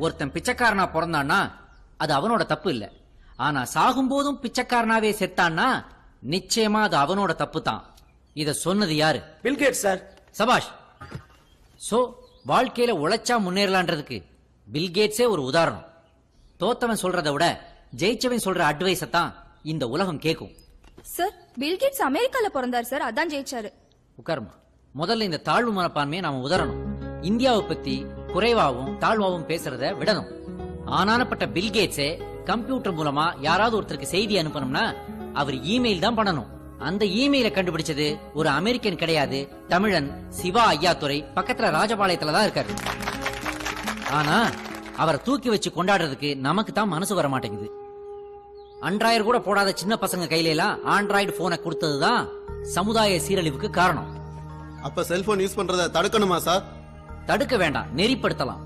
ஒருத்தன் பிச்சைக்காரனா பிறந்தான்னா அது அவனோட தப்பு இல்ல. ஆனா சாகும் போதும் பிச்சைக்காரனாவே செத்தான்னா நிச்சயமா அது அவனோட தப்பு தான். இத சொன்னது யாரு? Bill Gates sir. சபாஷ். சோ வாழ்க்கையில உழைச்சா முன்னேறலான்றதுக்கு பில்கேட்ஸே ஒரு உதாரணம். தோத்தவன் சொல்றதை விட ஜெயிச்சவன் சொல்ற அட்வைஸ தான் இந்த உலகம் கேட்கும். சார், பில்கேட்ஸ் அமெரிக்கால பிறந்தார் சார், அதான் ஜெயிச்சாரு. உட்காருமா. முதல்ல இந்த தாழ்வு மனப்பான்மையை நாம உதறணும். இந்தியாவை பத்தி குறைவாவும் தாழ்வாவும் பேசுறத விடணும். ஆனானப்பட்ட பில்கேட்ஸே கம்ப்யூட்டர் மூலமா யாராவது ஒருத்தருக்கு செய்தி அனுப்பணும்னா அவர் இமெயில் தான் பண்ணணும். அந்த இமெயில கண்டுபிடிச்சது ஒரு அமெரிக்கன் கிடையாது, தமிழன் சிவா ஐயாத்துரை, பக்கத்துல ராஜபாளையத்துல தான் இருக்காரு. ஆனா அவரை தூக்கி வச்சு கொண்டாடுறதுக்கு நமக்கு தான் மனசு வர மாட்டேங்குது. அண்ட்ராய்டு கூட போடாத சின்ன பசங்க கையில எல்லாம் ஆண்ட்ராய்டு போனை கொடுத்ததுதான் சமுதாய சீரழிவுக்கு காரணம். அப்ப செல்போன் யூஸ் பண்றத தடுக்கணுமா சார்? தடுக்க வேண்டாம், நெறிப்படுத்தலாம்.